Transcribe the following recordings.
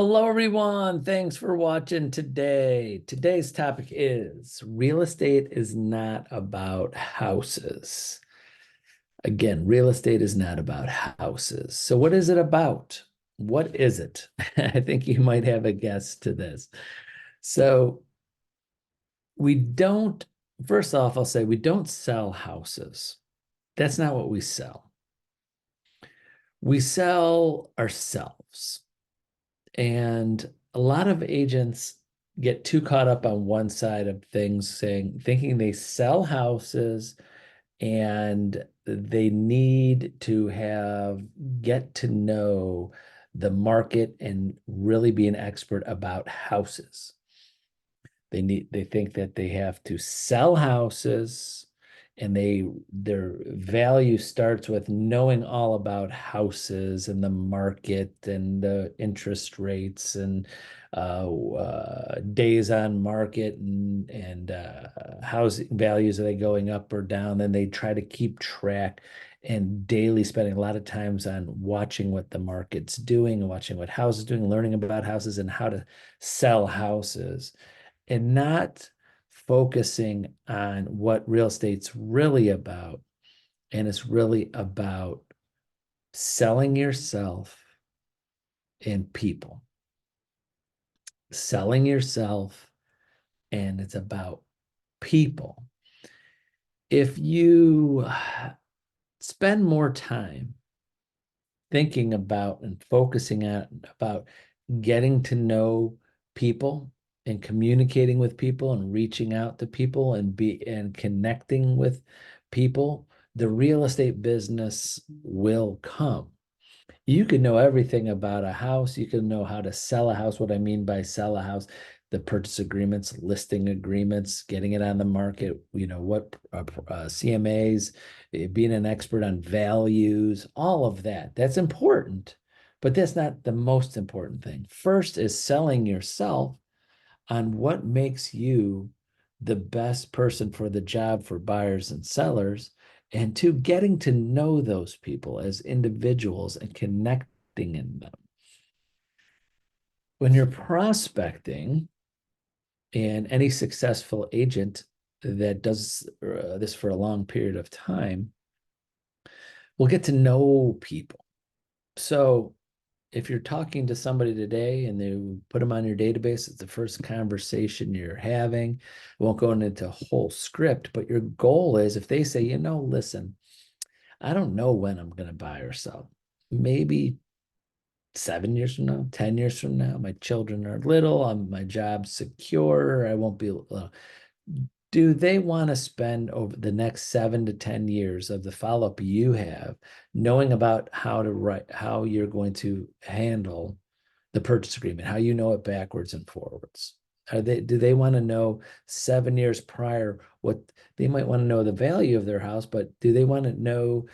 Hello, everyone. Thanks for watching today. Today's topic is real estate is not about houses. Again, real estate is not about houses. So, what is it about? What is it? I think you might have a guess to this. So, we don't, first off, I'll say we don't sell houses. That's not what we sell. We sell ourselves. And a lot of agents get too caught up on one side of things, thinking they sell houses and they need to get to know the market and really be an expert about houses. They think that they have to sell houses and their value starts with knowing all about houses and the market and the interest rates and days on market and housing values, are they going up or down? Then they try to keep track and daily spending a lot of times on watching what the market's doing and watching what houses doing, learning about houses and how to sell houses and not focusing on what real estate's really about. And it's really about selling yourself and people, selling yourself, and it's about people. If you spend more time thinking about and focusing on about getting to know people and communicating with people and reaching out to people and connecting with people, the real estate business will come. You can know everything about a house. You can know how to sell a house. What I mean by sell a house, the purchase agreements, listing agreements, getting it on the market, what CMAs, being an expert on values, all of that. That's important, but that's not the most important thing. First is selling yourself on what makes you the best person for the job for buyers and sellers, and two, getting to know those people as individuals and connecting in them. When you're prospecting, and any successful agent that does this for a long period of time will get to know people. So if you're talking to somebody today and they put them on your database, it's the first conversation you're having. It won't go into a whole script, but your goal is if they say, listen, I don't know when I'm going to buy or sell. Maybe 7 years from now, 10 years from now, my children are little, my job's secure, I won't be. Do they want to spend over the next 7 to 10 years of the follow-up you have, knowing about how you're going to handle the purchase agreement, how you know it backwards and forwards? Do they want to know 7 years prior what they might want to know the value of their house, but do they want to know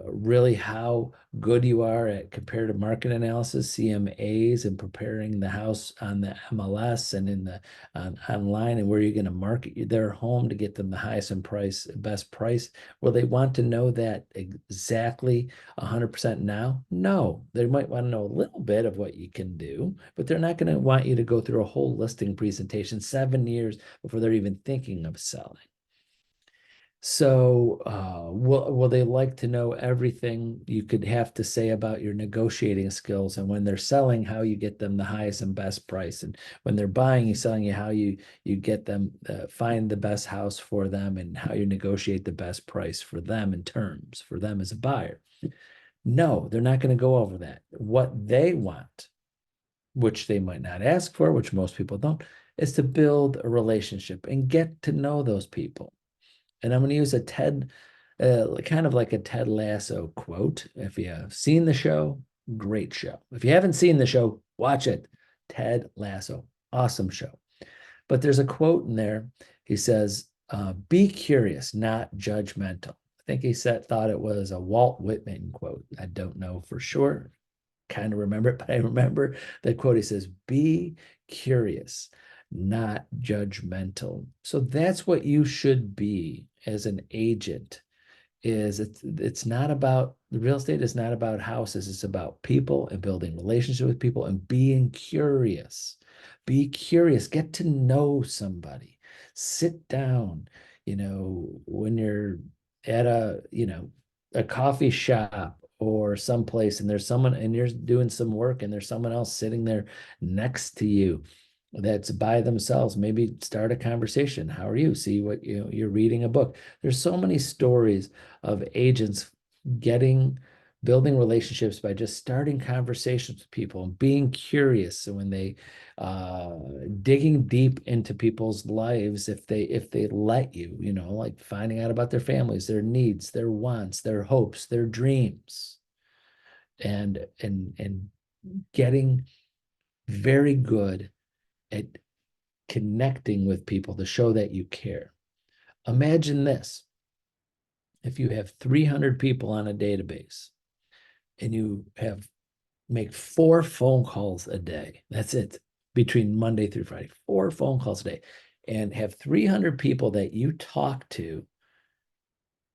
really how good you are at comparative market analysis, CMAs, and preparing the house on the MLS and online, and where you're going to market their home to get them the highest and best price? Will they want to know that exactly 100% now? No, they might want to know a little bit of what you can do, but they're not going to want you to go through a whole listing presentation 7 years before they're even thinking of selling. So, will they like to know everything you could have to say about your negotiating skills, and when they're selling, how you get them the highest and best price, and when they're buying, you selling you how you get them find the best house for them, and how you negotiate the best price for them in terms for them as a buyer? No, they're not going to go over that. What they want, which they might not ask for, which most people don't, is to build a relationship and get to know those people. And I'm going to use kind of like a Ted Lasso quote. If you have seen the show, great show. If you haven't seen the show, watch it. Ted Lasso, awesome show. But there's a quote in there. He says, "Be curious, not judgmental." I think thought it was a Walt Whitman quote. I don't know for sure. Kind of remember it, but I remember that quote. He says, "Be curious, not judgmental." So that's what you should be as an agent. is it's not about the real estate is not about houses. It's about people and building relationships with people and being curious. Be curious, get to know somebody. Sit down, when you're at a coffee shop or someplace and there's someone and you're doing some work and there's someone else sitting there next to you that's by themselves. Maybe start a conversation. How are you? See what you're reading a book. There's so many stories of agents getting building relationships by just starting conversations with people and being curious. So when they digging deep into people's lives, if they let you, like finding out about their families, their needs, their wants, their hopes, their dreams, and getting very good at connecting with people to show that you care. Imagine this. If you have 300 people on a database and you have make 4 phone calls a day, that's it, between Monday through Friday, 4 phone calls a day, and have 300 people that you talk to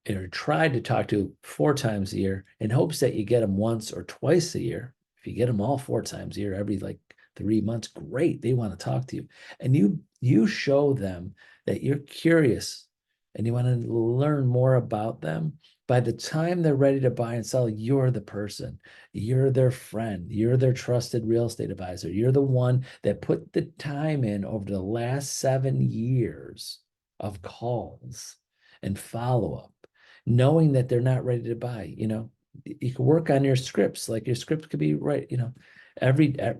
or try to talk to 4 times a year in hopes that you get them once or twice a year. If you get them all 4 times a year, every like 3 months, great. They want to talk to you. And you show them that you're curious and you want to learn more about them. By the time they're ready to buy and sell, you're the person. You're their friend. You're their trusted real estate advisor. You're the one that put the time in over the last 7 years of calls and follow up, knowing that they're not ready to buy. You can work on your scripts. Like your script could be right.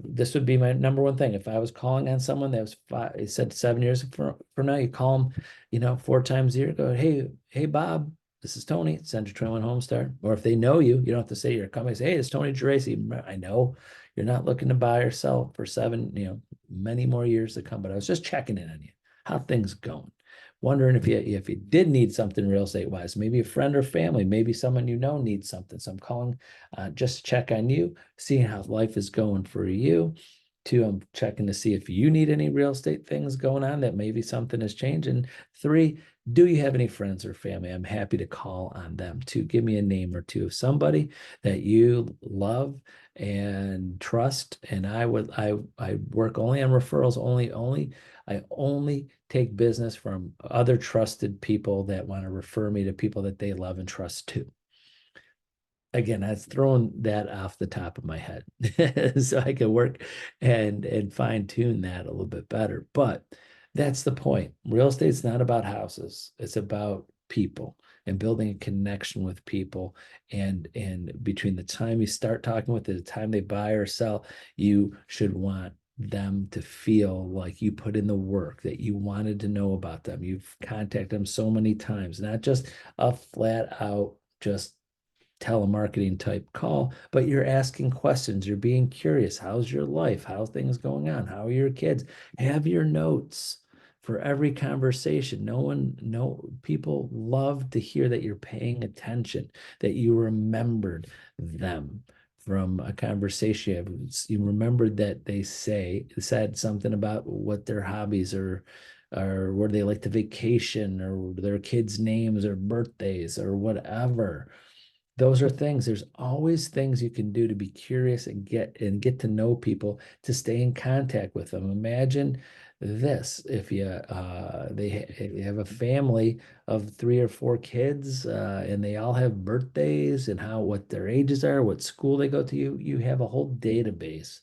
This would be my number one thing. If I was calling on someone that was it said 7 years from now, you call them, 4 times a year, go, hey, Bob, this is Tony, Century 21 Homestar. Or if they know you, you don't have to say you're coming. Say, hey, it's Tony Geraci. I know you're not looking to buy or sell for many more years to come, but I was just checking in on you. How things going? Wondering if you did need something real estate wise, maybe a friend or family, maybe someone needs something. So I'm calling just to check on you, seeing how life is going for you. 2, I'm checking to see if you need any real estate things going on, that maybe something has changed. And 3, do you have any friends or family? I'm happy to call on them too. Give me a name or two of somebody that you love and trust. And I work only on referrals, I only take business from other trusted people that want to refer me to people that they love and trust too. Again, that's throwing that off the top of my head so I can work and fine tune that a little bit better. But that's the point. Real estate's not about houses. It's about people and building a connection with people. And between the time you start talking with them, the time they buy or sell, you should want them to feel like you put in the work, that you wanted to know about them. You've contacted them so many times, not just a flat out just telemarketing type call, but you're asking questions. You're being curious. How's your life? How's things going on? How are your kids? Have your notes for every conversation. No, people love to hear that you're paying attention, that you remembered them from a conversation. You remembered that they said something about what their hobbies are, or where they like to vacation, or their kids' names or birthdays or whatever. Those are things. There's always things you can do to be curious and get to know people, to stay in contact with them. Imagine this: if you have a family of 3 or 4 kids, and they all have birthdays and what their ages are, what school they go to, you have a whole database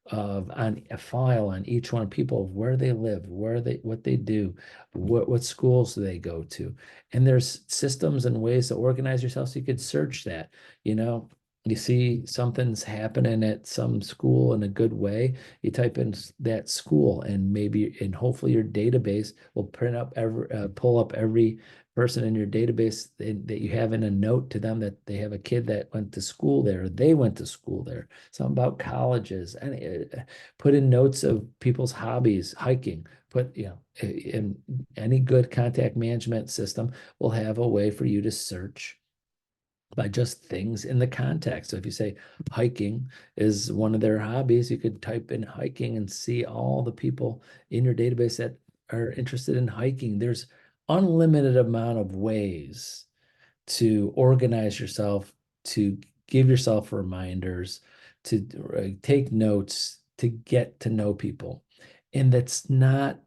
of on a file on each one of people, of where they live, what they do, what schools do they go to. And there's systems and ways to organize yourself so you could search that. You see something's happening at some school in a good way, you type in that school, and hopefully your database will pull up every person in your database that you have in a note to them that they have a kid that went to school there, or they went to school there. Something about colleges, and put in notes of people's hobbies, hiking. In any good contact management system will have a way for you to search by just things in the context. So if you say hiking is one of their hobbies, you could type in hiking and see all the people in your database that are interested in hiking. There's unlimited amount of ways to organize yourself, to give yourself reminders, to take notes, to get to know people. And that's not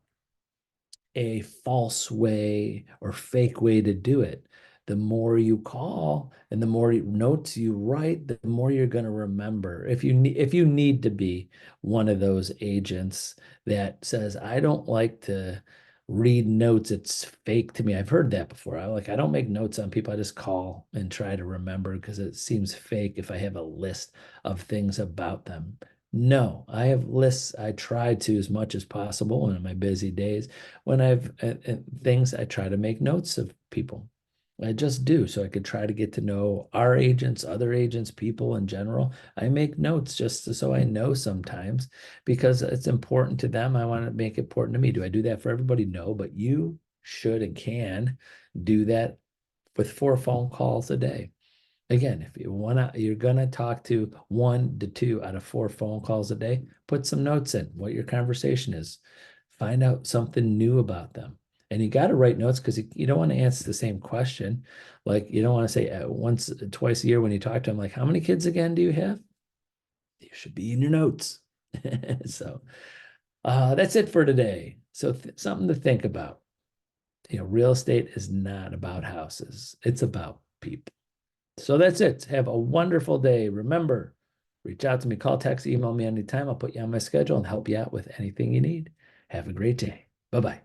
a false way or fake way to do it. The more you call and the more notes you write, the more you're going to remember. If you need to be one of those agents that says, I don't like to read notes, it's fake to me. I've heard that before. I don't make notes on people. I just call and try to remember because it seems fake if I have a list of things about them. No, I have lists. I try to as much as possible in my busy days when I've things, I try to make notes of people. I just do so I could try to get to know our agents, other agents, people in general. I make notes just so I know sometimes because it's important to them. I want to make it important to me. Do I do that for everybody? No, but you should and can do that with 4 phone calls a day. Again, if you wanna, you're gonna talk to 1 to 2 out of 4 phone calls a day, put some notes in what your conversation is. Find out something new about them. And you got to write notes because you don't want to answer the same question. Like you don't want to say once, twice a year when you talk to them, like, how many kids again do you have? You should be in your notes. So that's it for today. So something to think about. Real estate is not about houses. It's about people. So that's it. Have a wonderful day. Remember, reach out to me, call, text, email me anytime. I'll put you on my schedule and help you out with anything you need. Have a great day. Bye bye.